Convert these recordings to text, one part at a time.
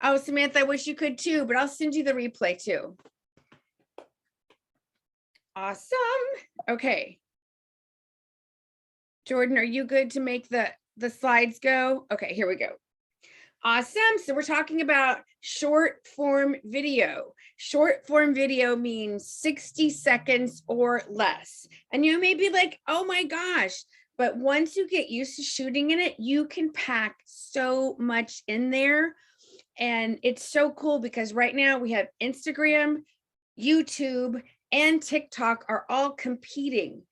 Oh, Samantha, I wish you could too, but I'll send you the replay too. Awesome. Okay. Jordan, are you good to make the slides go? Okay, here we go. Awesome. So we're talking about short form video. Short form video means 60 seconds or less. And you may be like, oh my gosh, but once you get used to shooting in it, you can pack so much in there. And it's so cool because right now we have Instagram, YouTube, and TikTok are all competing.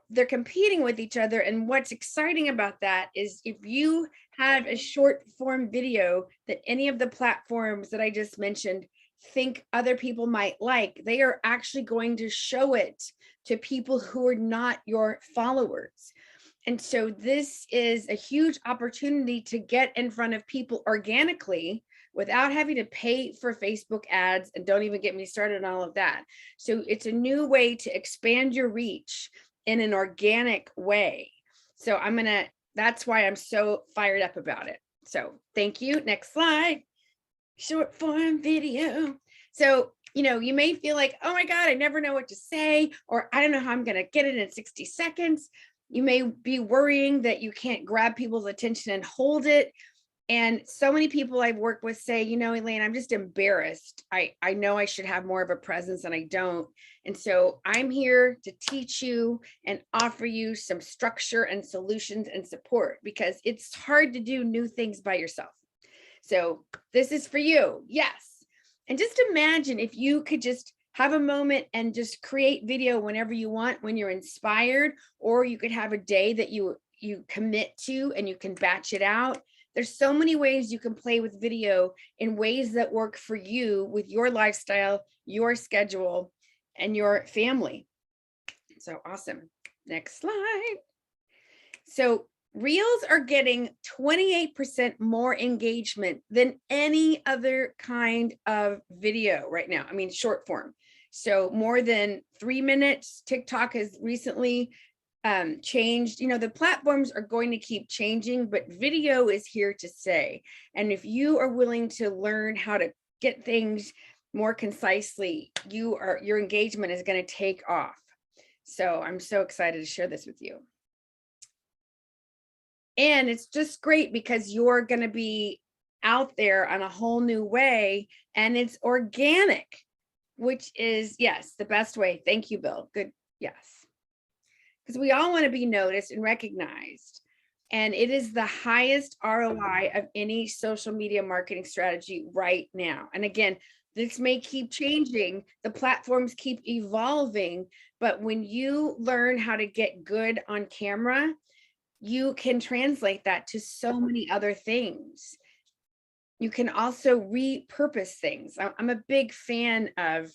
They're competing with each other. And what's exciting about that is if you have a short form video that any of the platforms that I just mentioned think other people might like, they are actually going to show it to people who are not your followers. And so this is a huge opportunity to get in front of people organically without having to pay for Facebook ads, and don't even get me started on all of that. So it's a new way to expand your reach in an organic way. So that's why I'm so fired up about it. So thank you. Next slide. Short form video. So, you may feel like, oh my God, I never know what to say, or I don't know how I'm going to get it in 60 seconds. You may be worrying that you can't grab people's attention and hold it. And so many people I've worked with say, Elaine, I'm just embarrassed. I know I should have more of a presence and I don't. And so I'm here to teach you and offer you some structure and solutions and support because it's hard to do new things by yourself. So this is for you. Yes. And just imagine if you could just have a moment and just create video whenever you want, when you're inspired, or you could have a day that you commit to and you can batch it out. There's so many ways you can play with video in ways that work for you with your lifestyle, your schedule, and your family. So awesome. Next slide. So Reels are getting 28% more engagement than any other kind of video right now. I mean, short form. So more than 3 minutes. TikTok has recently changed. The platforms are going to keep changing, but video is here to stay. And if you are willing to learn how to get things more concisely, your engagement is going to take off. So I'm so excited to share this with you. And it's just great because you're going to be out there on a whole new way, and it's organic, which is, yes, the best way. Thank you, Bill. Good. Yes. Because we all want to be noticed and recognized. And it is the highest ROI of any social media marketing strategy right now. And again, this may keep changing. The platforms keep evolving. But when you learn how to get good on camera, you can translate that to so many other things. You can also repurpose things. I'm a big fan of,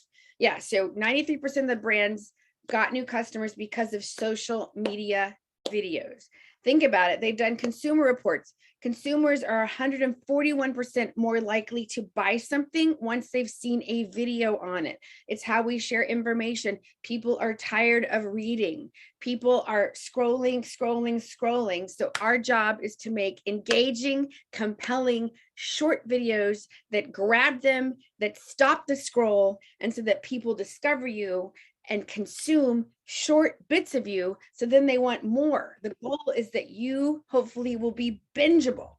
so 93% of the brands got new customers because of social media videos. Think about it. They've done consumer reports. Consumers are 141% more likely to buy something once they've seen a video on it. It's how we share information. People are tired of reading. People are scrolling. So our job is to make engaging, compelling, short videos that grab them, that stop the scroll, and so that people discover you and consume short bits of you, so then they want more. The goal is that you hopefully will be bingeable.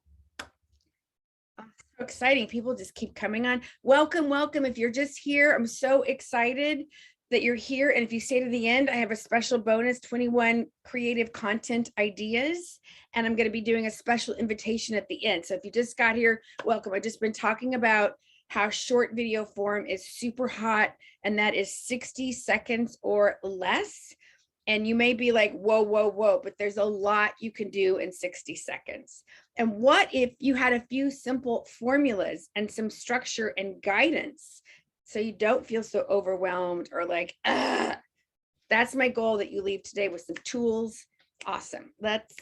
So exciting. People just keep coming on. Welcome. If you're just here, I'm so excited that you're here. And if you stay to the end, I have a special bonus, 21 creative content ideas. And I'm going to be doing a special invitation at the end. So if you just got here, welcome. I've just been talking about how short video form is super hot, and that is 60 seconds or less. And you may be like, whoa, but there's a lot you can do in 60 seconds. And what if you had a few simple formulas and some structure and guidance so you don't feel so overwhelmed or like, that's my goal, that you leave today with some tools. Awesome. Let's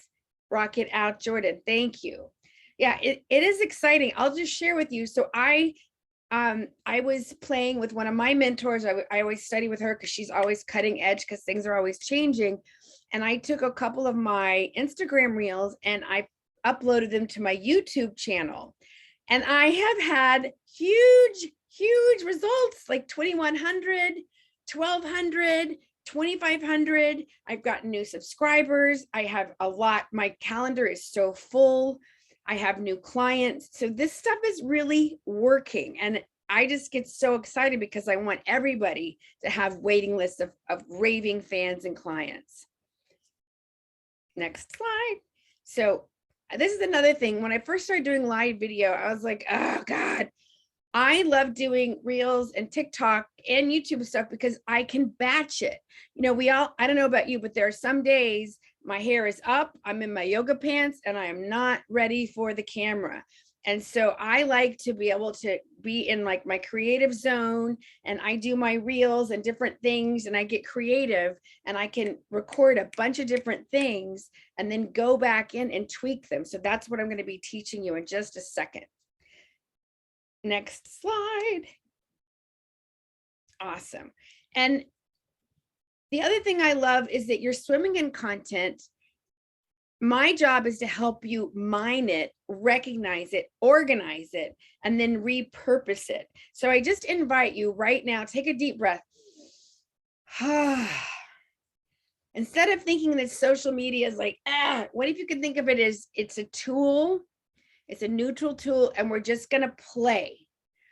rock it out, Jordan. Thank you. Yeah, it is exciting. I'll just share with you. So I was playing with one of my mentors. I always study with her because she's always cutting edge because things are always changing. And I took a couple of my Instagram reels and I uploaded them to my YouTube channel. And I have had huge results, like 2,100, 1,200, 2,500. I've gotten new subscribers. I have a lot. My calendar is so full. I have new clients. So this stuff is really working. And I just get so excited because I want everybody to have waiting lists of raving fans and clients. Next slide. So this is another thing. When I first started doing live video, I was like, oh God, I love doing reels and TikTok and YouTube stuff because I can batch it. You know, I don't know about you, but there are some days my hair is up, I'm in my yoga pants, and I am not ready for the camera. And so I like to be able to be in like my creative zone, and I do my reels and different things, and I get creative, and I can record a bunch of different things and then go back in and tweak them. So that's what I'm going to be teaching you in just a second. Next slide. Awesome. And the other thing I love is that you're swimming in content. My job is to help you mine it, recognize it, organize it, and then repurpose it. So I just invite you right now, take a deep breath. Instead of thinking that social media is like, what if you can think of it as it's a tool, it's a neutral tool, and we're just gonna play.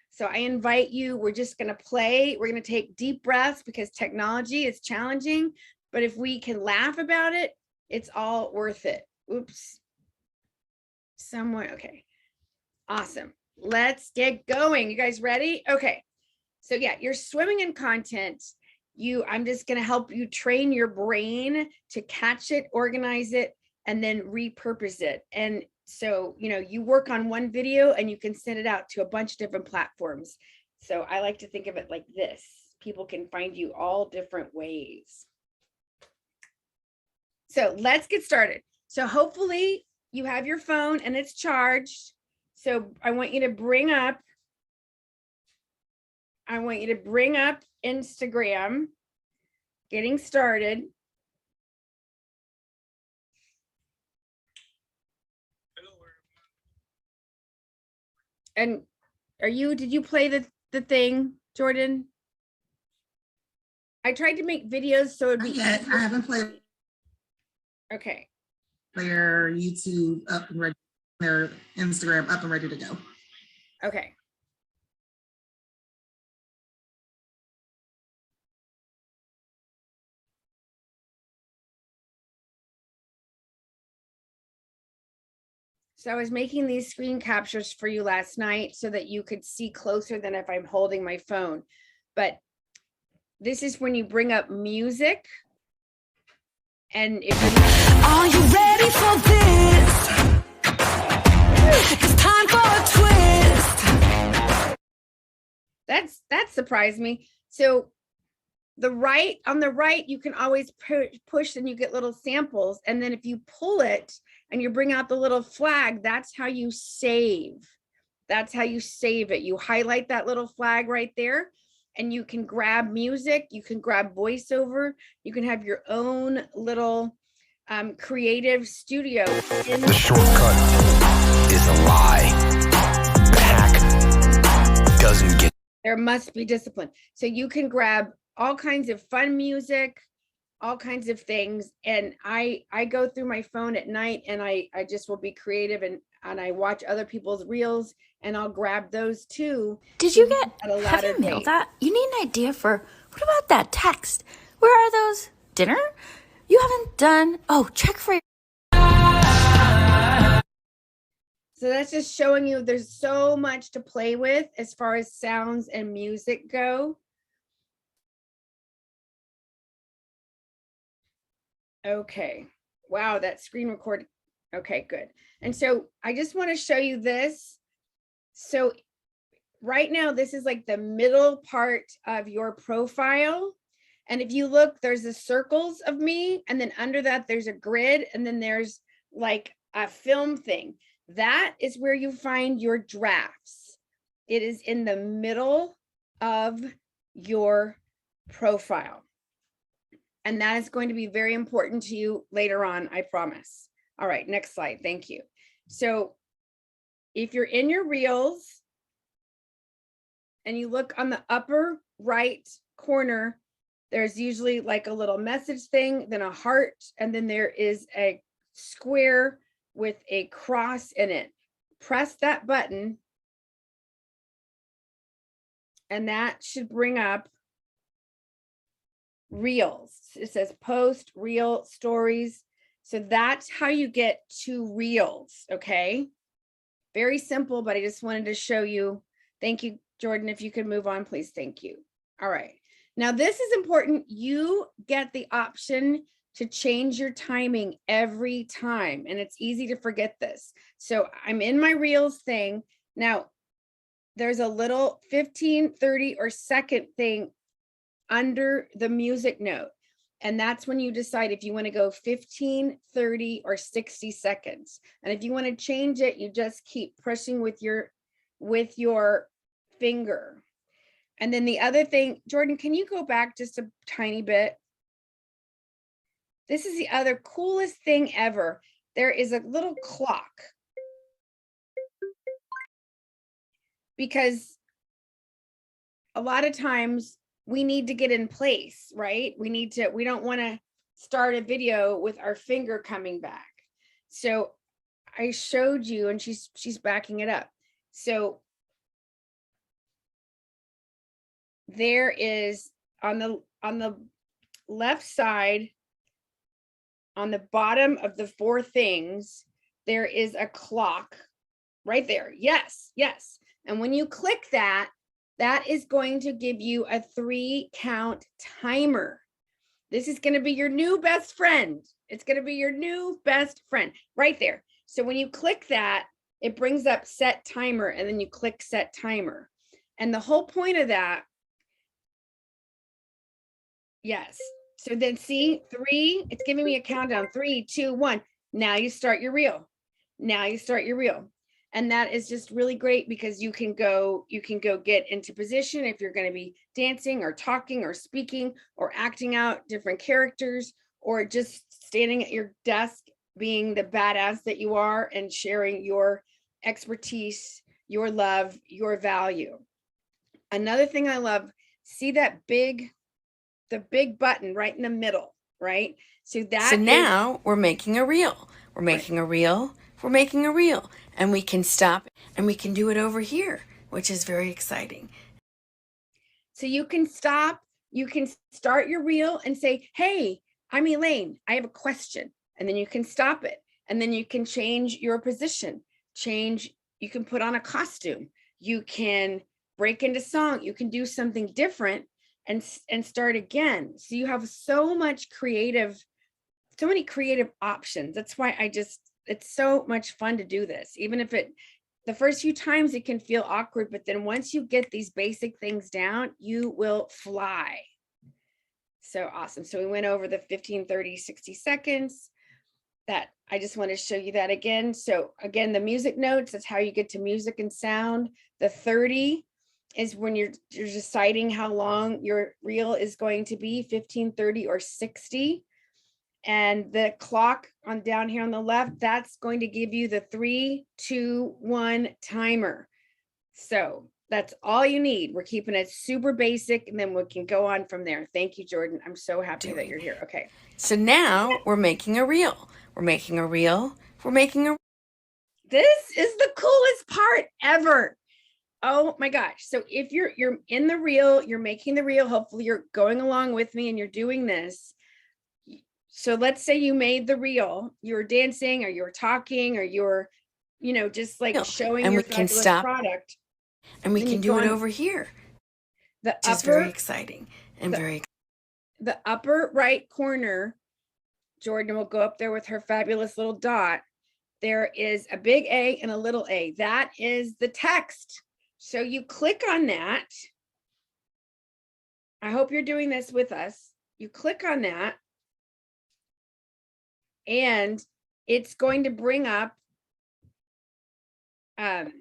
So I invite you, we're just gonna play. We're gonna take deep breaths because technology is challenging, but if we can laugh about it, it's all worth it. Oops. Somewhere, okay. Awesome. Let's get going. You guys ready? Okay. So yeah, you're swimming in content. I'm just gonna help you train your brain to catch it, organize it, and then repurpose it. And so, you know, you work on one video and you can send it out to a bunch of different platforms. So I like to think of it like this. People can find you all different ways. So let's get started. So hopefully you have your phone and it's charged. So I want you to bring up Instagram, getting started. And did you play the thing, Jordan? I tried to make videos so it'd be yet. I haven't played. Okay. Their YouTube up and ready, their Instagram up and ready to go. Okay. So I was making these screen captures for you last night so that you could see closer than if I'm holding my phone. But this is when you bring up music. And if are you ready for this? It's time for a twist. That surprised me. So on the right, you can always push and you get little samples. And then if you pull it and you bring out the little flag, that's how you save. That's how you save it. You highlight that little flag right there, and you can grab music, you can grab voiceover, you can have your own little creative studio. The shortcut is a lie. The hack doesn't get. There must be discipline. So you can grab all kinds of fun music, all kinds of things. And I go through my phone at night and I just will be creative and I watch other people's reels and I'll grab those too. Have you mailed that? You need an idea for, what about that text? Where are those? Dinner? You haven't done, check for. So that's just showing you there's so much to play with as far as sounds and music go. Okay. Wow, that screen record. Okay, good. And so I just want to show you this. So right now, this is like the middle part of your profile. And if you look, there's the circles of me. And then under that, there's a grid. And then there's like a film thing. That is where you find your drafts. It is in the middle of your profile. And that is going to be very important to you later on, I promise. All right, next slide, thank you. So if you're in your reels and you look on the upper right corner, there's usually like a little message thing, then a heart, and then there is a square with a cross in it. Press that button, and that should bring up reels. It says post, reel, stories. So that's how you get to reels, okay? Very simple, but I just wanted to show you. Thank you, Jordan. If you could move on, please. Thank you. All right. Now this is important. You get the option to change your timing every time, and it's easy to forget this. So I'm in my reels thing. Now there's a little 15, 30 or second thing under the music note. And that's when you decide if you want to go 15, 30 or 60 seconds. And if you want to change it, you just keep pushing with your finger. And then the other thing, Jordan, can you go back just a tiny bit? This is the other coolest thing ever. There is a little clock. Because a lot of times we need to get in place, right? We don't want to start a video with our finger coming back. So I showed you, and she's backing it up. So there is on the left side, on the bottom of the four things, there is a clock right there. Yes, yes. And when you click that, that is going to give you a 3-count timer. This is going to be your new best friend. It's going to be your new best friend right there. So when you click that, it brings up set timer, and then you click set timer. And the whole point of that, yes. So then see 3, it's giving me a countdown, 3, 2, 1. Now you start your reel. Now you start your reel. And that is just really great because you can go get into position if you're going to be dancing or talking or speaking or acting out different characters, or just standing at your desk being the badass that you are and sharing your expertise, your love, your value. Another thing I love, see that the big button right in the middle, right? So now we're making a reel. We're making a reel. We're making a reel, and we can stop and we can do it over here, which is very exciting. So you can stop, you can start your reel and say, hey, I'm Elaine, I have a question. And then you can stop it. And then you can change your position, you can put on a costume, you can break into song, you can do something different and start again. So you have so many creative options. That's why it's so much fun to do this. Even if the first few times it can feel awkward, but then once you get these basic things down, you will fly. So awesome. So we went over the 15, 30, 60 seconds. That I just want to show you that again. So again, the music notes, that's how you get to music and sound. The 30 is when you're deciding how long your reel is going to be, 15, 30, or 60. And the clock on down here on the left, that's going to give you the 3, 2, 1 timer. So that's all you need. We're keeping it super basic, and then we can go on from there. Thank you, Jordan. I'm so happy that you're here. Okay. So now we're making a reel. We're making a reel. We're making a. This is the coolest part ever. Oh my gosh. So if you're in the reel, you're making the reel, hopefully you're going along with me and you're doing this. So let's say you made the reel, you were dancing or you were talking or you're, just like showing and your we can fabulous stop product. And we can do it over here. Which is very exciting and the upper right corner, Jordan will go up there with her fabulous little dot. There is a big A and a little a. That is the text. So you click on that. I hope you're doing this with us. You click on that. And it's going to bring up the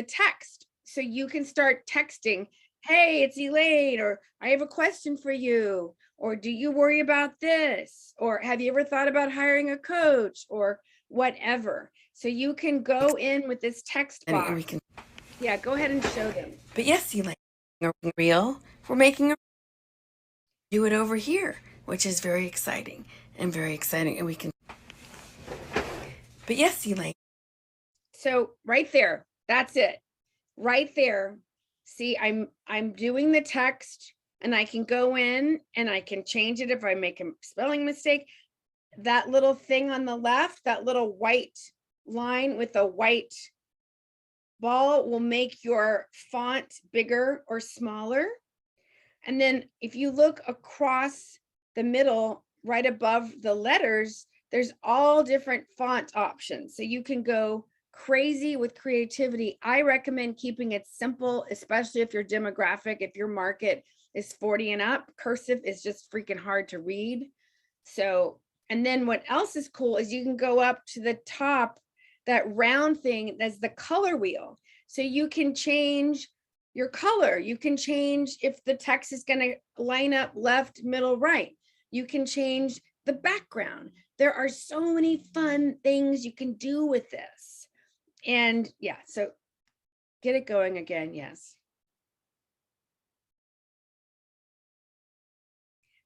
text. So you can start texting, hey, it's Elaine, or I have a question for you, or do you worry about this? Or have you ever thought about hiring a coach, or whatever? So you can go in with this text box. And we can, Yeah, go ahead and show them. but yes, Elaine, we're making a reel. We're making a do it over here, which is very exciting and very exciting. And we can, but yes, Elaine. So right there, that's it. Right there. See, I'm doing the text and I can go in and I can change it if I make a spelling mistake. That little thing on the left, that little white line with a white ball will make your font bigger or smaller. And then if you look across the middle, right above the letters, there's all different font options. So you can go crazy with creativity. I recommend keeping it simple, especially if your demographic, if your market is 40 and up. Cursive is just freaking hard to read. So, and then what else is cool is you can go up to the top, that round thing, that's the color wheel. So you can change your color. You can change if the text is going to line up left, middle, right. You can change the background. There are so many fun things you can do with this. And yeah, so get it going again. Yes.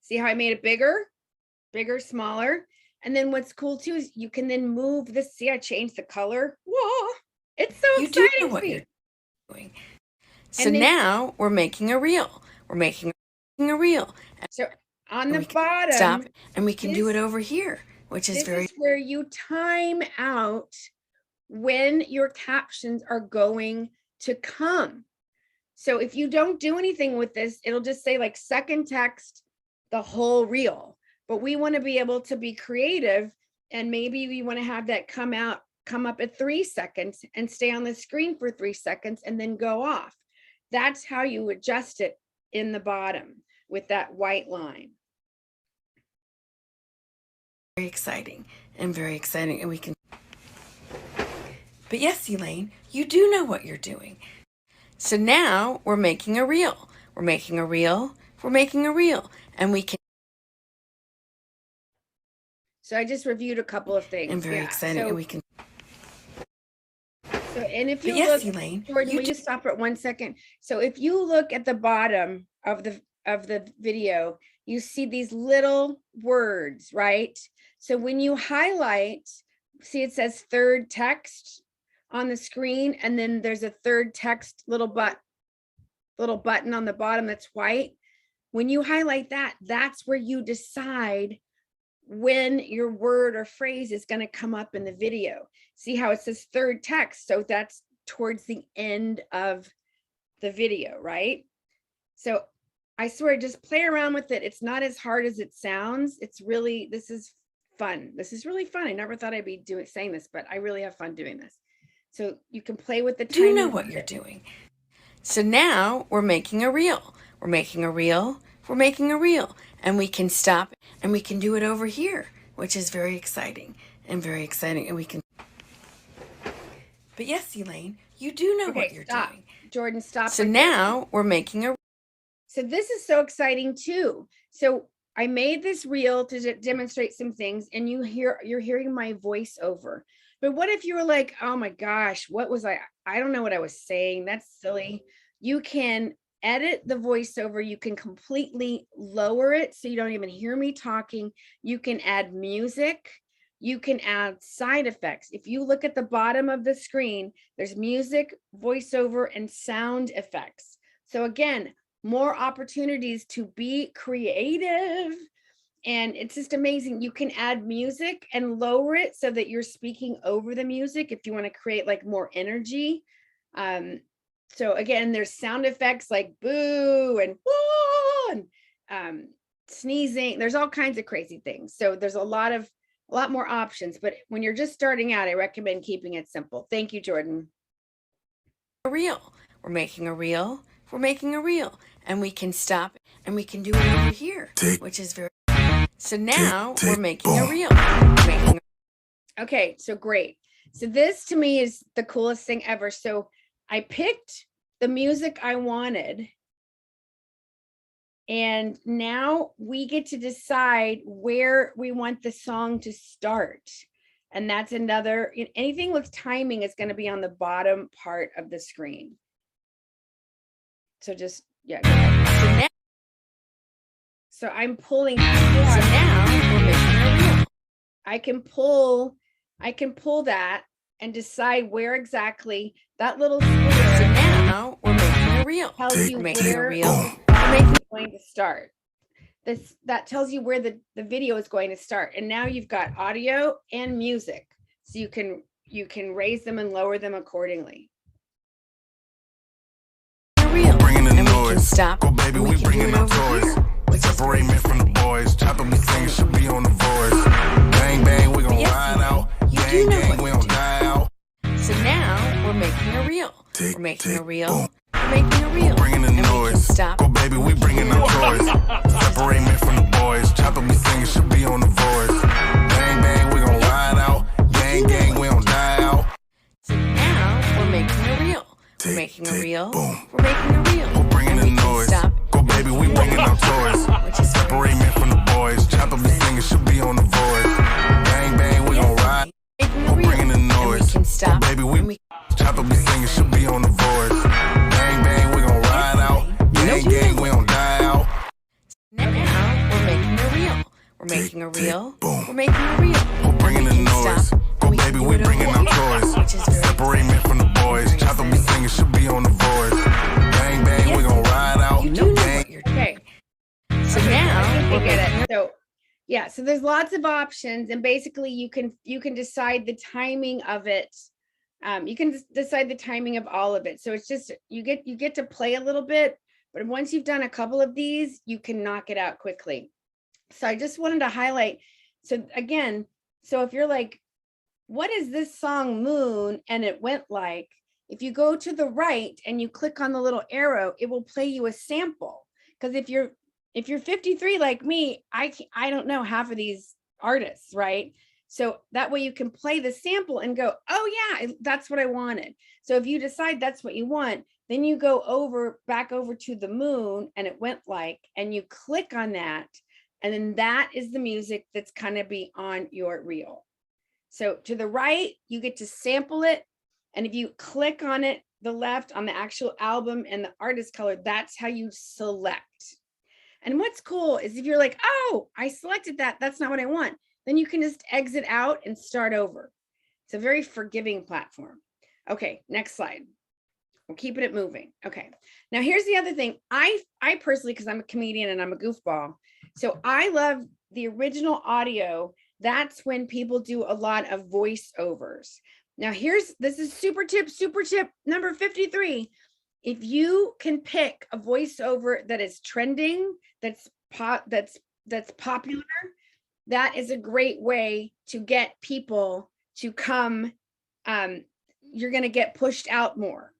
See how I made it bigger, smaller. And then what's cool too is you can then move this. See, I changed the color. Whoa, it's so You do exciting know to what me. you're doing. So And then- now we're making a reel. We're making a reel. So on And the we can bottom, stop, and we can do this- it over here, which is this very is where you time out when your captions are going to come. So if you don't do anything with this, it'll just say like second text, the whole reel. But we want to be able to be creative, and maybe we want to have that come up at 3 seconds and stay on the screen for 3 seconds and then go off. That's how you adjust it in the bottom with that white line. very exciting and very exciting. And we can, but yes, Elaine, you do know what you're doing. So now we're making a reel. We're making a reel. We're making a reel. And we can, So I just reviewed a couple of things. and very Yeah, exciting. so- And we can, So, and if but you yes, look, Elaine, Jordan, you will do, you stop for 1 second? So if you look at the bottom of the video, you see these little words, right? So when you highlight, see it says third text on the screen, and then there's a third text little button on the bottom that's white. When you highlight that, that's where you decide when your word or phrase is going to come up in the video. See how it says third text? So that's towards the end of the video, right? So I swear, just play around with it. It's not as hard as it sounds. It's really, this is fun. This is really fun. I never thought I'd be saying this, but I really have fun doing this. So you can play with the do know tiny what you're bit. doing. So now we're making a reel. We're making a reel. We're making a reel. And we can stop, and we can do it over here, which is very exciting and very exciting. And we can, but yes, Elaine, you do know what Okay, you're stop. doing. Jordan, stop. So right there. now we're making a, So this is so exciting too. So I made this reel to demonstrate some things, and you're hearing my voiceover. But what if you were like, oh my gosh, what was I don't know what I was saying. That's silly. You can edit the voiceover. You can completely lower it so you don't even hear me talking. You can add music. You can add side effects. If you look at the bottom of the screen, there's music, voiceover, and sound effects. So again, more opportunities to be creative. And it's just amazing. You can add music and lower it so that you're speaking over the music if you want to create like more energy. So again, there's sound effects like boo and whoa and sneezing. There's all kinds of crazy things. So there's a lot more options. But when you're just starting out, I recommend keeping it simple. Thank you, Jordan. reel. We're making a reel. We're making a reel. And we can stop, and we can do it over here, which is very, so now we're making a reel. Making Okay, so great. So this to me is the coolest thing ever. So I picked the music I wanted. And now we get to decide where we want the song to start. And that's another, anything with timing is going to be on the bottom part of the screen. So just, yeah, go ahead. So I'm pulling. So now we're making a reel. I can pull that and decide where exactly that little So square now we're making a reel. tells you Making a where reel. we're making going to start. That tells you where the video is going to start. And now you've got audio and music. So you can raise them and lower them accordingly. Bringing the And we can noise. stop. Go baby, and we can bringing do it our over toys. here, which is Separate me from the boys. Chop up me singing, should be on the voice. Bang bang, we gon' Yes, ride out. you do Gang know gang, what we to don't do. die out. So now we're making a reel. Tick, We're making a tick, reel. boom. We're making a reel. Bringing the And we can noise. stop. Go baby, we bringing our toys. Separate me from the boys. Chop up me singing, should be on the voice. Bang bang, we gon' ride out. Gang gang, we don't die out. So now we're making a reel. We're Tick, making a tick, reel. boom. We're making a reel. We're bringing And the we can noise. stop. Go baby, we bringing our toys. Which is Separate me from the boys. Chop up me singing, should be on the voice. Bang bang, we gon' ride. making a We're reel. bringing the And we noise. can stop. Baby, and we chop up me singing, should be on the voice. Bang bang, we gon' ride out. Gang gang, we don't die out. Now we're making a reel. We're making a tick, reel. boom. We're making a reel. We're bringing the And we can noise. stop, Go and we baby, can do we it bringing over our here, toys. which is very Separate me from the boys. Chop up me singing, should be on the voice. Bang bang, we gon' ride out. You do know Gang. what you're doing. Okay. So I now think we're we get making it. So yeah, so there's lots of options, and basically you can decide the timing of it. You can decide the timing of all of it. So it's just you get to play a little bit, but once you've done a couple of these, you can knock it out quickly. So I just wanted to highlight. So again, so if you're like, what is this song Moon and it went like? If you go to the right and you click on the little arrow, it will play you a sample. Because if you're 53 like me, I don't know half of these artists, right? So that way you can play the sample and go, oh yeah, that's what I wanted. So if you decide that's what you want, then you go back over to the Moon and it went like, and you click on that. And then that is the music that's gonna be on your reel. So to the right, you get to sample it. And if you click on it, the left on the actual album and the artist color, that's how you select. And what's cool is if you're like, oh, I selected that, that's not what I want, then you can just exit out and start over. It's a very forgiving platform. Okay, next slide. We're keeping it moving. Okay, now here's the other thing. I personally, because I'm a comedian and I'm a goofball, so I love the original audio. That's when people do a lot of voiceovers. Now this is super tip number 53. If you can pick a voiceover that is trending, that's popular, that is a great way to get people to come. You're going to get pushed out more.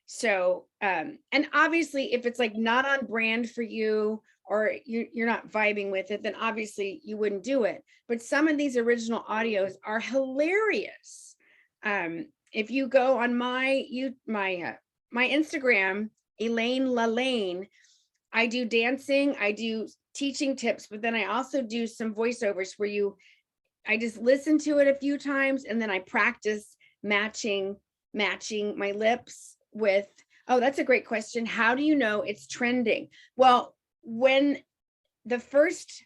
So, and obviously if it's like not on brand for you, or you're not vibing with it, then obviously you wouldn't do it. But some of these original audios are hilarious. If you go on my Instagram, Elaine LaLane, I do dancing, I do teaching tips, but then I also do some voiceovers where I just listen to it a few times and then I practice matching my lips with, oh, that's a great question. How do you know it's trending? Well, when the first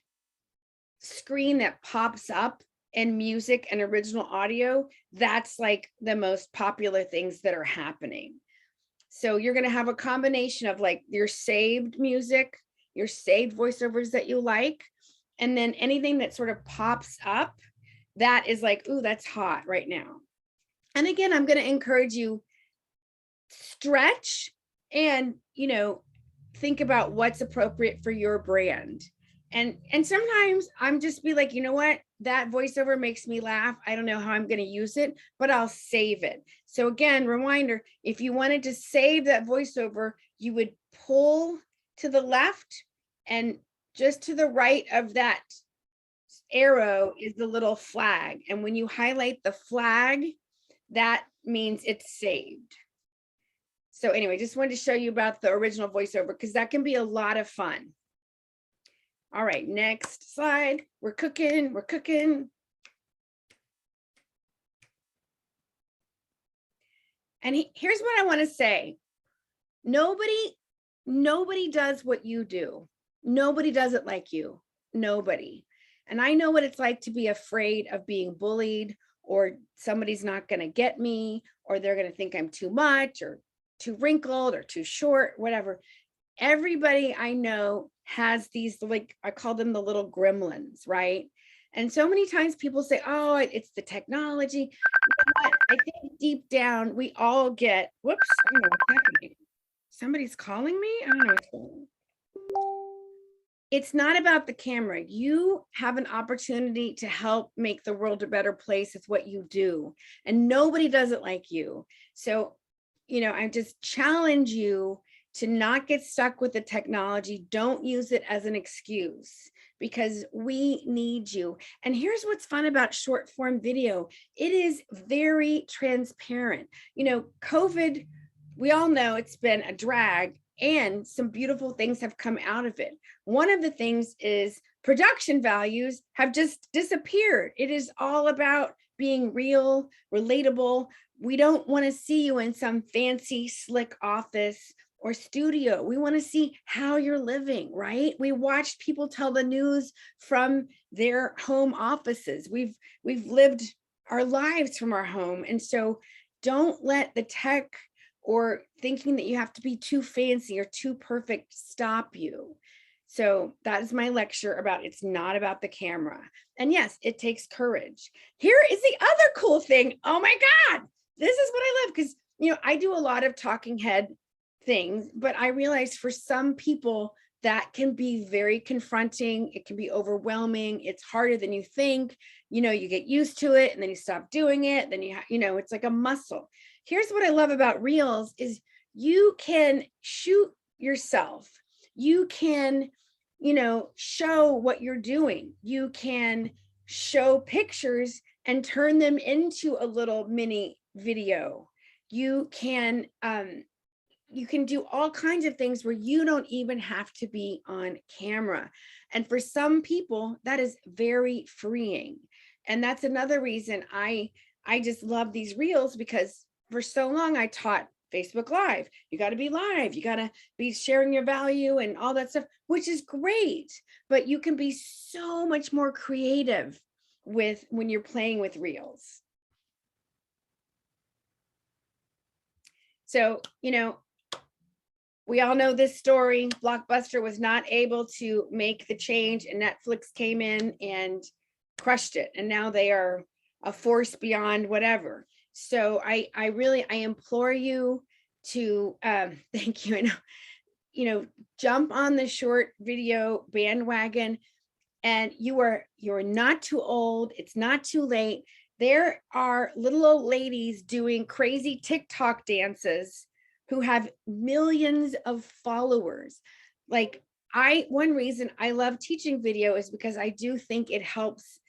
screen that pops up in music and original audio, that's like the most popular things that are happening. So you're going to have a combination of like your saved music, your saved voiceovers that you like, and then anything that sort of pops up that is like, ooh, that's hot right now. And again, I'm going to encourage you, stretch and, think about what's appropriate for your brand. And sometimes I'm just be like, you know what, that voiceover makes me laugh. I don't know how I'm going to use it, but I'll save it. So again, reminder, if you wanted to save that voiceover, you would pull to the left, and just to the right of that arrow is the little flag. And when you highlight the flag, that means it's saved. So anyway, just wanted to show you about the original voiceover because that can be a lot of fun. All right, next slide. We're cooking. And here's what I want to say. Nobody does what you do. Nobody does it like you. Nobody. And I know what it's like to be afraid of being bullied, or somebody's not going to get me, or they're going to think I'm too much or too wrinkled or too short, whatever. Everybody I know has these, like, I call them the little gremlins, right? And so many times people say, oh, it's the technology. You know what? I think deep down we all get, whoops, I don't know what's happening. Somebody's calling me? I don't know what's going on. It's not about the camera. You have an opportunity to help make the world a better place with what you do. And nobody does it like you. So, I just challenge you to not get stuck with the technology. Don't use it as an excuse, because we need you. And here's what's fun about short form video. It is very transparent. COVID, we all know it's been a drag, and some beautiful things have come out of it. One of the things is production values have just disappeared. It is all about being real, relatable. We don't want to see you in some fancy, slick office or studio. We want to see how you're living, right? We watch people tell the news from their home offices. We've lived our lives from our home. And so don't let the tech or thinking that you have to be too fancy or too perfect stop you. So that is my lecture about it's not about the camera. And yes, it takes courage. Here is the other cool thing. Oh my God, this is what I love, because I do a lot of talking head things, but I realize for some people that can be very confronting. It can be overwhelming. It's harder than you think. You get used to it and then you stop doing it. Then it's like a muscle. Here's what I love about Reels is you can shoot yourself. You can, show what you're doing. You can show pictures and turn them into a little mini video. You can do all kinds of things where you don't even have to be on camera. And for some people, that is very freeing. And that's another reason I just love these Reels, because for so long I taught Facebook Live. You got to be live. You got to be sharing your value and all that stuff, which is great. But you can be so much more creative when you're playing with Reels. So, we all know this story. Blockbuster was not able to make the change, and Netflix came in and crushed it. And now they are a force beyond whatever. So I implore you to thank you. Jump on the short video bandwagon, and you're not too old. It's not too late. There are little old ladies doing crazy TikTok dances who have millions of followers. Like one reason I love teaching video is because I do think it helps.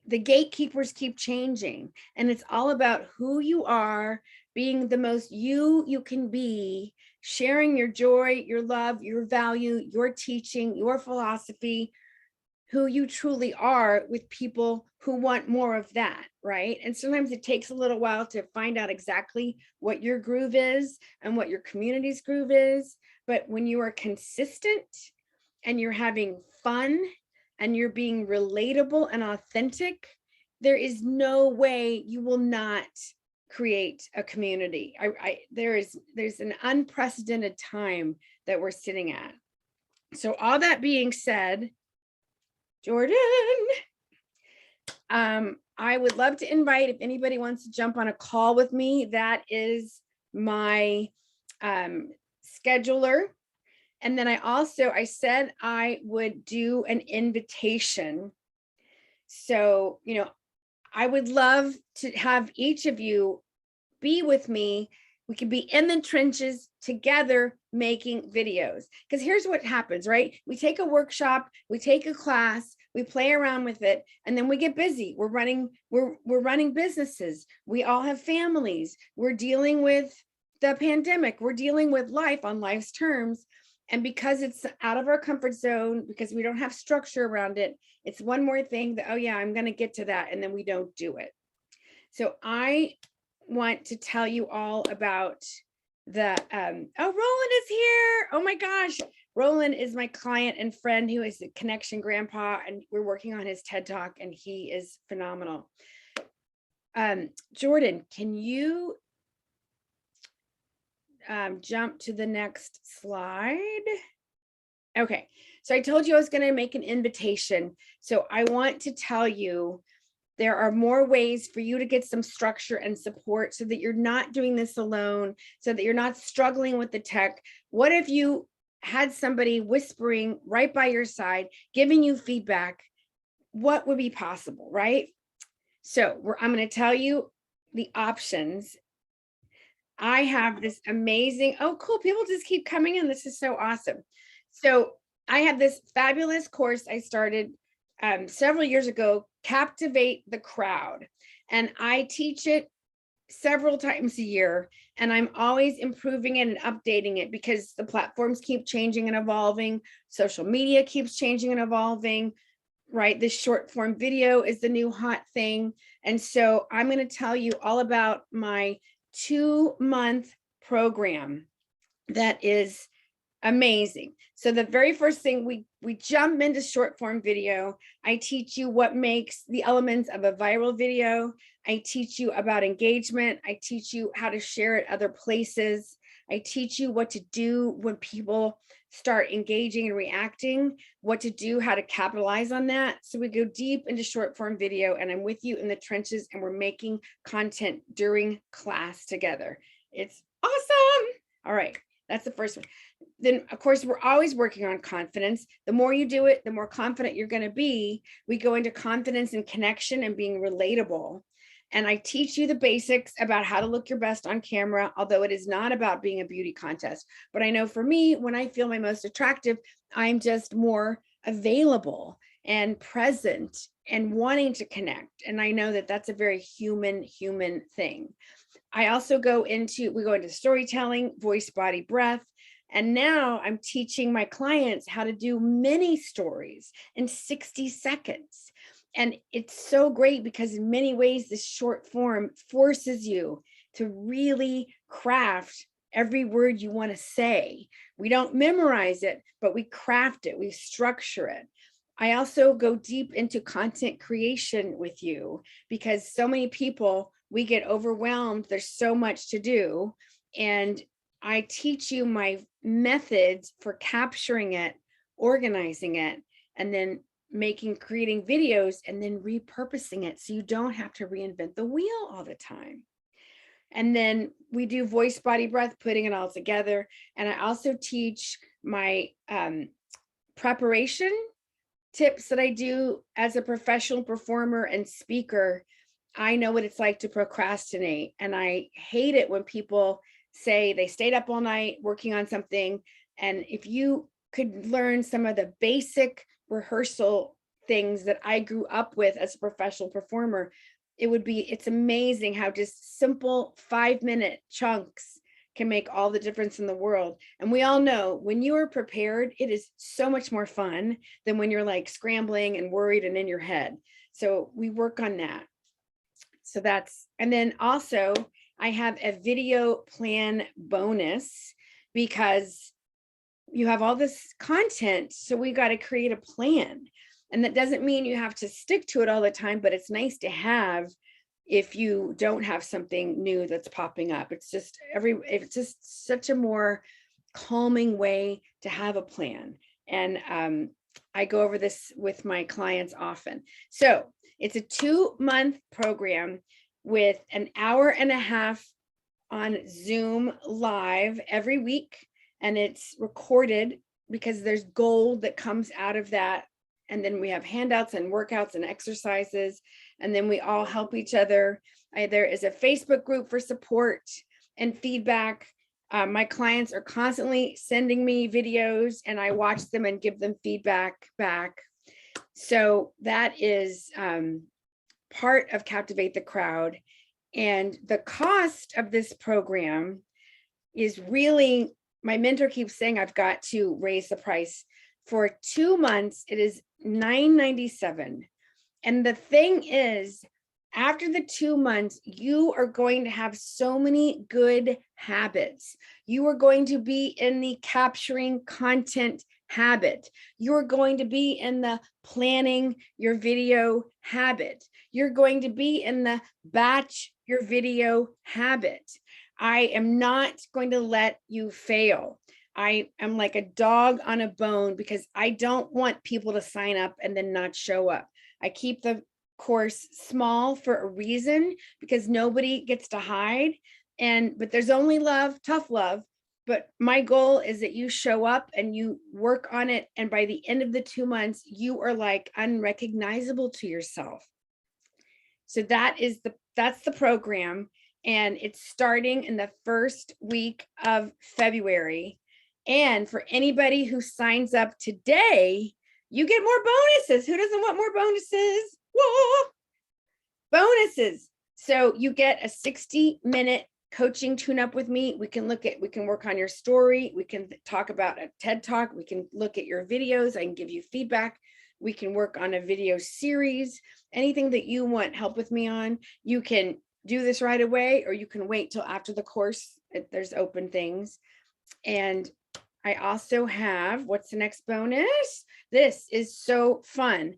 The gatekeepers keep changing, and it's all about who you are, being the most you can be, sharing your joy, your love, your value, your teaching, your philosophy, who you truly are, with people who want more of that, right? And sometimes it takes a little while to find out exactly what your groove is and what your community's groove is. But when you are consistent and you're having fun and you're being relatable and authentic, there is no way you will not create a community. There's an unprecedented time that we're sitting at. So all that being said, Jordan, I would love to invite, if anybody wants to jump on a call with me, that is my scheduler. And then I said I would do an invitation. So, I would love to have each of you be with me. We can be in the trenches together making videos. Because here's what happens, right? We take a workshop, we take a class, we play around with it, and then we get busy. We're running businesses. We all have families. We're dealing with the pandemic. We're dealing with life on life's terms. And because it's out of our comfort zone, because we don't have structure around it, it's one more thing that, oh yeah, I'm going to get to that. And then we don't do it. So I want to tell you all about the, oh, Roland is here. Oh my gosh. Roland is my client and friend who is the Connection Grandpa, and we're working on his TED Talk, and he is phenomenal. Jordan, can you jump to the next slide? Okay, so I told you I was going to make an invitation. So I want to tell you there are more ways for you to get some structure and support so that you're not doing this alone, so that you're not struggling with the tech. What if you had somebody whispering right by your side, giving you feedback? What would be possible, right? So I'm going to tell you the options. I have this amazing, oh, cool. People just keep coming in. This is so awesome. So I have this fabulous course I started several years ago, Captivate the Crowd. And I teach it several times a year, and I'm always improving it and updating it because the platforms keep changing and evolving. Social media keeps changing and evolving, right? This short form video is the new hot thing. And so I'm going to tell you all about my 2-month program that is amazing. So the very first thing, we jump into short form video. I teach you what makes the elements of a viral video. I teach you about engagement. I teach you how to share it other places. I teach you what to do when people start engaging and reacting, what to do, how to capitalize on that. So we go deep into short form video, and I'm with you in the trenches, and we're making content during class together. It's awesome. All right, that's the first one. Then, of course, we're always working on confidence. The more you do it, the more confident you're going to be. We go into confidence and connection and being relatable. And I teach you the basics about how to look your best on camera, although it is not about being a beauty contest. But I know for me, when I feel my most attractive, I'm just more available and present and wanting to connect. And I know that that's a very human thing. I also we go into storytelling, voice, body, breath. And now I'm teaching my clients how to do mini stories in 60 seconds. And it's so great because in many ways, this short form forces you to really craft every word you want to say. We don't memorize it, but we craft it, we structure it. I also go deep into content creation with you because so many people, we get overwhelmed. There's so much to do. And I teach you my methods for capturing it, organizing it, and then creating videos and then repurposing it so you don't have to reinvent the wheel all the time. And then we do voice, body, breath, putting it all together. And I also teach my preparation tips that I do as a professional performer and speaker. I know what it's like to procrastinate, and I hate it when people say they stayed up all night working on something. And if you could learn some of the basic rehearsal things that I grew up with as a professional performer, it's amazing how just simple 5-minute chunks can make all the difference in the world. And we all know when you are prepared, it is so much more fun than when you're like scrambling and worried and in your head. So we work on that. So and then also I have a video plan bonus because you have all this content. So we got to create a plan. And that doesn't mean you have to stick to it all the time, but it's nice to have if you don't have something new that's popping up. It's just such a more calming way to have a plan. And I go over this with my clients often. So it's a 2-month program with an hour and a half on Zoom live every week. And it's recorded because there's gold that comes out of that. And then we have handouts and workouts and exercises. And then we all help each other. There is a Facebook group for support and feedback. My clients are constantly sending me videos and I watch them and give them feedback back. So that is part of Captivate the Crowd. And the cost of this program is really, my mentor keeps saying I've got to raise the price. For 2 months, it is $9.97. And the thing is, After the 2 months, you are going to have so many good habits. You are going to be in the capturing content habit. You're going to be in the planning your video habit. You're going to be in the batch your video habit. I am not going to let you fail. I am like a dog on a bone because I don't want people to sign up and then not show up. I keep the course small for a reason because nobody gets to hide, but there's only love, tough love. But my goal is that you show up and you work on it, and by the end of the 2 months you are like unrecognizable to yourself. So that's the program, and it's starting in the first week of February. And for anybody who signs up today, you get more bonuses. Who doesn't want more bonuses? Whoa. Bonuses. So you get a 60-minute coaching tune-up with me. We can work on your story. We can talk about a TED Talk. We can look at your videos. I can give you feedback. We can work on a video series. Anything that you want help with me on, you can do this right away, or you can wait till after the course. There's open things. And I also have, what's the next bonus? This is so fun.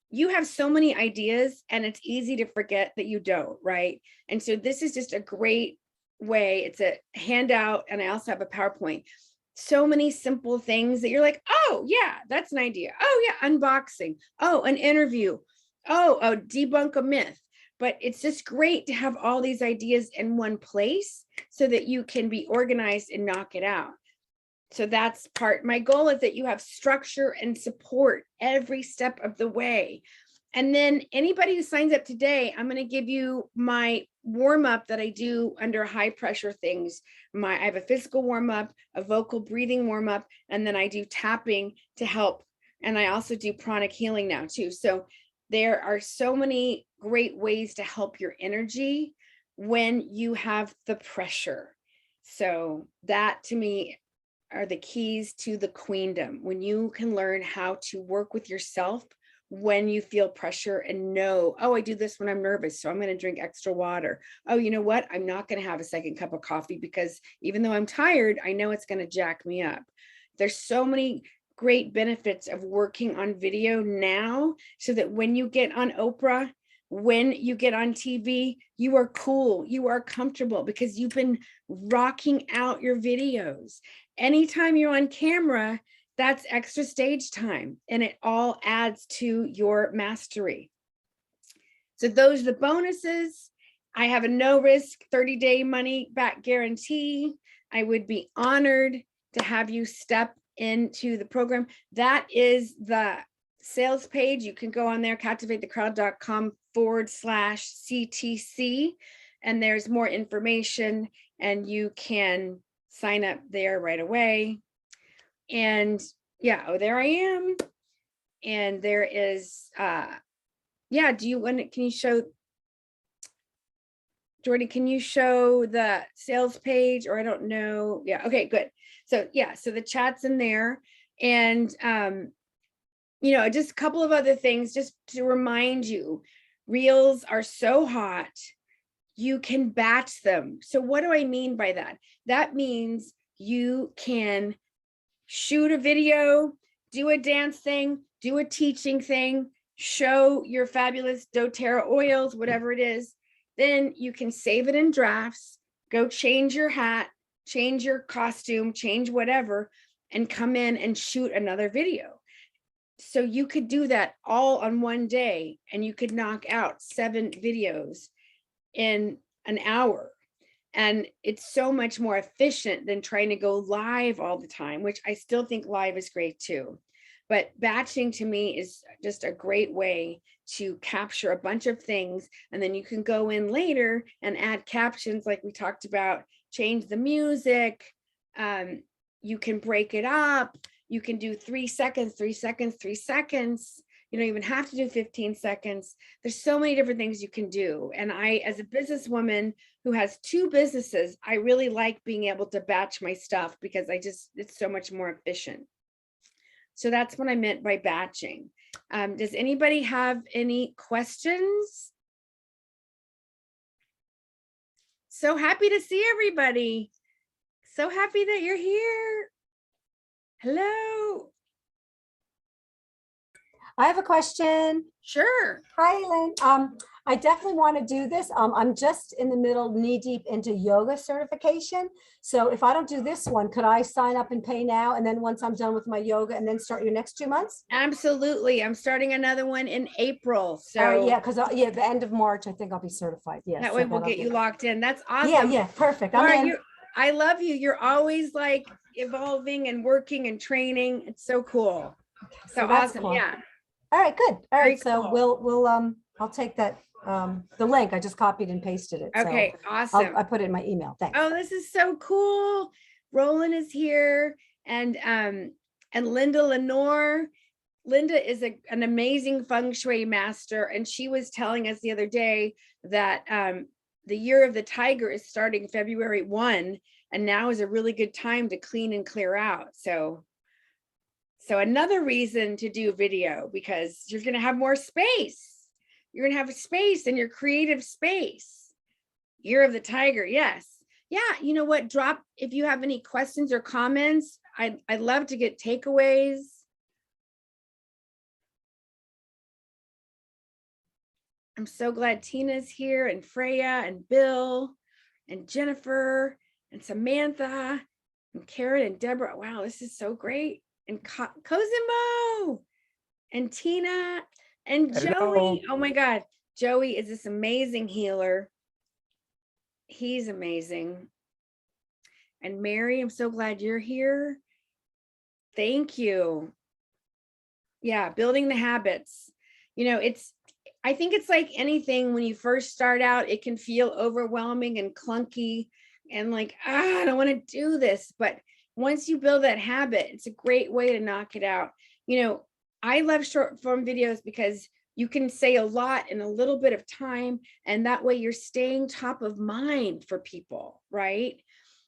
You have so many ideas and it's easy to forget that you don't, right? And so this is just a great way. It's a handout, and I also have a PowerPoint. So many simple things that you're like, oh yeah, that's an idea. Oh yeah, unboxing. Oh, an interview. Oh, debunk a myth. But it's just great to have all these ideas in one place so that you can be organized and knock it out. So that's my goal is that you have structure and support every step of the way. And then anybody who signs up today, I'm going to give you my warm up that I do under high pressure things. I have a physical warm up, a vocal breathing warm up, and then I do tapping to help. And I also do pranic healing now too. So there are so many great ways to help your energy when you have the pressure. So that to me are the keys to the queendom. When you can learn how to work with yourself when you feel pressure and know, oh, I do this when I'm nervous, so I'm going to drink extra water. Oh, you know what? I'm not going to have a second cup of coffee because even though I'm tired, I know it's going to jack me up. There's so many great benefits of working on video now, so that when you get on Oprah, when you get on TV, you are cool, you are comfortable because you've been rocking out your videos. Anytime you're on camera, that's extra stage time, and it all adds to your mastery. So those are the bonuses. I have a no risk 30-day money back guarantee. I would be honored to have you step into the program. That is the sales page. You can go on there, captivatethecrowd.com/CTC, and there's more information, and you can sign up there right away. And yeah, oh, there I am. And there is, yeah, do you want to, can you show, Jordan, can you show the sales page, or I don't know. Yeah, okay, good. So yeah, so the chat's in there. And, you know, just a couple of other things just to remind you, reels are so hot, you can batch them. So what do I mean by that? That means you can shoot a video, do a dance thing, do a teaching thing, show your fabulous doTERRA oils, whatever it is. Then you can save it in drafts, go change your hat, change your costume, change whatever, and come in and shoot another video. So you could do that all on one day, and you could knock out 7 videos in an hour. And it's so much more efficient than trying to go live all the time, which I still think live is great too. But batching to me is just a great way to capture a bunch of things. And then you can go in later and add captions like we talked about, change the music. You can break it up. You can do 3 seconds, 3 seconds, 3 seconds. You don't even have to do 15 seconds. There's so many different things you can do. And I, as a businesswoman who has 2 businesses, I really like being able to batch my stuff because it's so much more efficient. So that's what I meant by batching. Does anybody have any questions? So happy to see everybody. So happy that you're here. Hello. I have a question. Sure. Hi, Elaine. I definitely want to do this. I'm just in the middle, knee deep into yoga certification. So if I don't do this one, could I sign up and pay now? And then once I'm done with my yoga and then start your next 2 months? Absolutely. I'm starting another one in April. So All right, yeah, because yeah, the end of March, I think I'll be certified. Yeah. that so way we'll that'll get you be- locked in. That's awesome. Yeah, yeah, perfect. I'm Laura, in. I love you. You're always like evolving and working and training. It's so cool. So that's awesome. cool. Yeah. All right, good. All Very right, so cool. I'll take that, the link. I just copied and pasted it. So Okay. Awesome. I put it in my email. Thanks. Oh, this is so cool. Roland is here and Linda Lenore. Linda is an amazing feng shui master. And she was telling us the other day that the year of the tiger is starting February 1. And now is a really good time to clean and clear out. So another reason to do video, because you're going to have more space. You're going to have a space in your creative space. Year of the tiger. Yes. Yeah. You know what? Drop if you have any questions or comments. I'd love to get takeaways. I'm so glad Tina's here and Freya and Bill and Jennifer and Samantha and Karen and Deborah. Wow, this is so great. And Cosimo and Tina and Joey. Oh my God. Joey is this amazing healer. He's amazing. And Mary, I'm so glad you're here. Thank you. Yeah, building the habits. You know, I think it's like anything when you first start out, it can feel overwhelming and clunky and like, I don't want to do this. But once you build that habit, it's a great way to knock it out. You know, I love short form videos because you can say a lot in a little bit of time. And that way you're staying top of mind for people, right?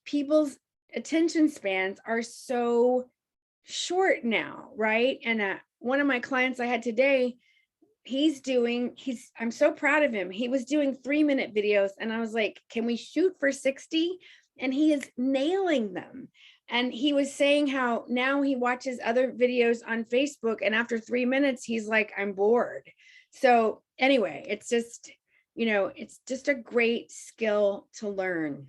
People's attention spans are so short now, right? And one of my clients I had today, I'm so proud of him. He was doing 3-minute videos and I was like, can we shoot for 60? And he is nailing them. And he was saying how now he watches other videos on Facebook and after 3 minutes, he's like, I'm bored. So anyway, it's just, you know, it's just a great skill to learn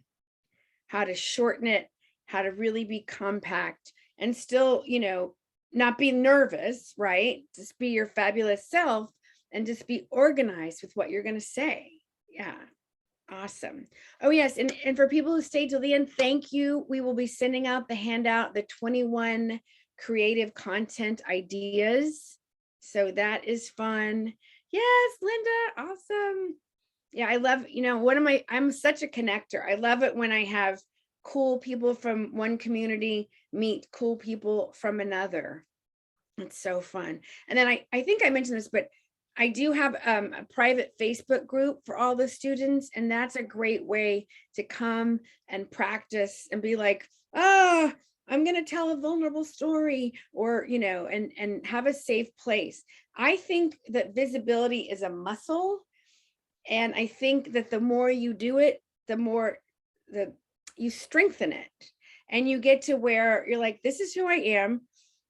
how to shorten it, how to really be compact and still, you know, not be nervous, right? Just be your fabulous self and just be organized with what you're going to say. Yeah. Awesome. Oh, yes. And for people who stayed till the end, thank you. We will be sending out the handout, the 21 creative content ideas. So that is fun. Yes, Linda. Awesome. Yeah, I love, you know, I'm such a connector. I love it when I have cool people from one community meet cool people from another. It's so fun. And then I think I mentioned this, but I do have a private Facebook group for all the students, and that's a great way to come and practice and be like, oh, I'm going to tell a vulnerable story or, you know, and have a safe place. I think that visibility is a muscle. And I think that the more you do it, the more you strengthen it and you get to where you're like, this is who I am.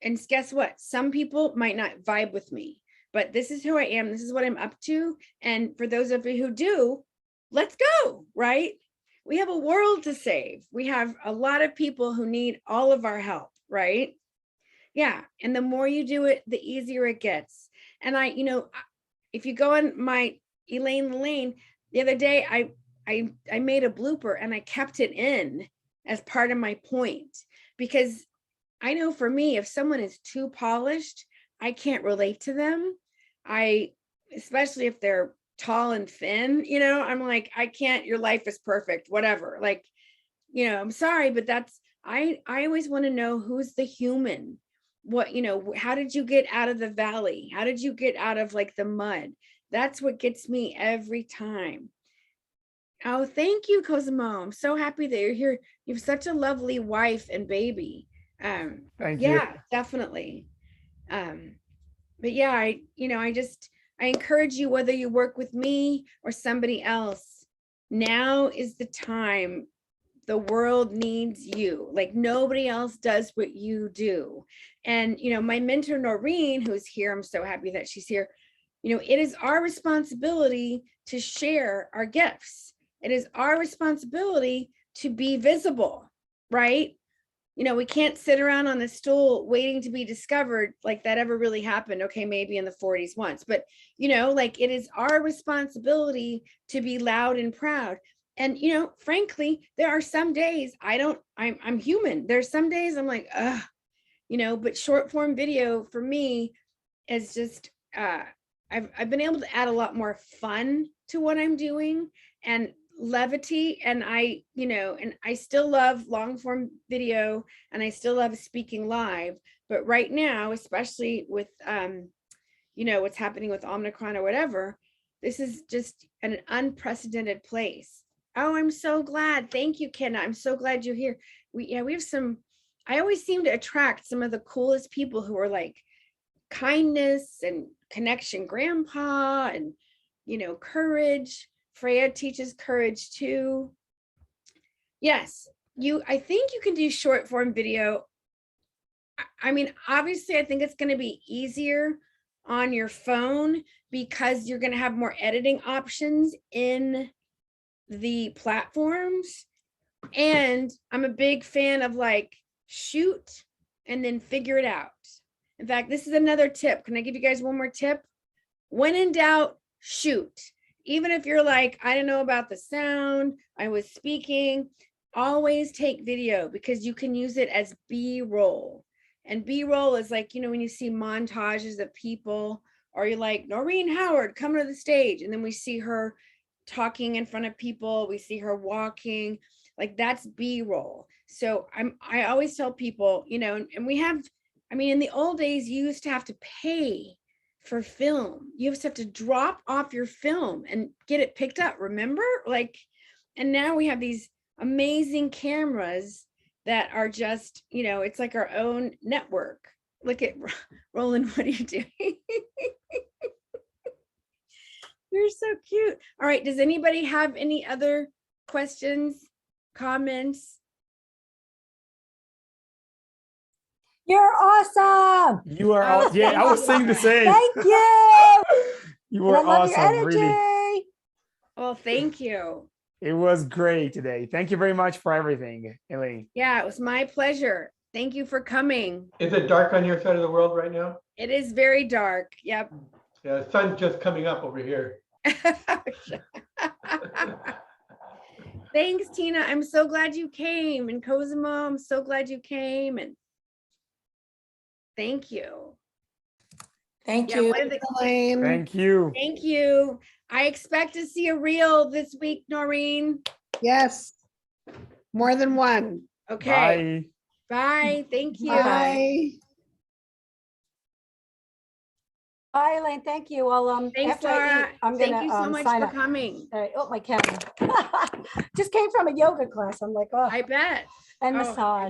And guess what? Some people might not vibe with me. But this is who I am. This is what I'm up to. And for those of you who do, let's go, right? We have a world to save. We have a lot of people who need all of our help, right? Yeah. And the more you do it, the easier it gets. And you know, if you go on my Elaine Lane, the other day, I made a blooper and I kept it in as part of my point, because I know for me, if someone is too polished, I can't relate to them. Especially if they're tall and thin, you know, I'm like, I can't, your life is perfect, whatever. Like, you know, I'm sorry, but I always want to know who's the human. What, you know, how did you get out of the valley? How did you get out of like the mud? That's what gets me every time. Oh, thank you, Cosimo. I'm so happy that you're here. You have such a lovely wife and baby. Thank yeah, you. definitely. But yeah, I encourage you, whether you work with me or somebody else, now is the time. The world needs you. Like nobody else does what you do. And, you know, my mentor, Noreen, who's here, I'm so happy that she's here. You know, it is our responsibility to share our gifts. It is our responsibility to be visible, right? You know, we can't sit around on a stool waiting to be discovered like that ever really happened. Okay, maybe in the 40s once, but you know, like it is our responsibility to be loud and proud. And you know, frankly, there are some days I'm human. There's some days I'm like, you know, but short form video for me is just I've been able to add a lot more fun to what I'm doing and levity. And I, you know, and I still love long form video and I still love speaking live. But right now, especially with you know, what's happening with Omicron or whatever, this is just an unprecedented place. Oh, I'm so glad. Thank you, Kenna. I'm so glad you're here. We have some, I always seem to attract some of the coolest people who are like kindness and connection grandpa and, you know, courage. Freya teaches courage too. Yes, I think you can do short form video. I mean, obviously, I think it's going to be easier on your phone because you're going to have more editing options in the platforms. And I'm a big fan of like shoot and then figure it out. In fact, this is another tip. Can I give you guys one more tip? When in doubt, shoot. Even if you're like, I don't know about the sound, I was speaking, always take video because you can use it as B-roll. And B-roll is like, you know, when you see montages of people, or you're like, Noreen Howard coming to the stage, and then we see her talking in front of people, we see her walking, like that's B-roll. So I always tell people, you know, and we have, I mean, in the old days, you used to have to pay for film. You used to have to drop off your film and get it picked up, remember? Like, and now we have these amazing cameras that are just, you know, it's like our own network. Look at Roland, what are you doing? You're so cute. All right, does anybody have any other questions, comments? You're awesome. You are all, yeah, I was saying the same. Thank you. You And were I love your awesome, energy. really. Well, thank you. It was great today. Thank you very much for everything, Elaine. Yeah, it was my pleasure. Thank you for coming. Is it dark on your side of the world right now? It is very dark. Yep. Yeah, the sun's just coming up over here. Thanks, Tina. I'm so glad you came. And Cosimo, I'm so glad you came. And thank you. Thank Yeah, you. what are the- Thank you. Thank you. I expect to see a reel this week, Noreen. Yes, more than one. Okay. Bye. Bye. Thank you. Bye. Bye, Elaine. Thank you. Well, Thanks, after I Laura. eat, I'm Thank gonna you so much sign for up. coming. All right. Oh, my camera. Just came from a yoga class. I'm like, oh, I bet. and Oh. massage.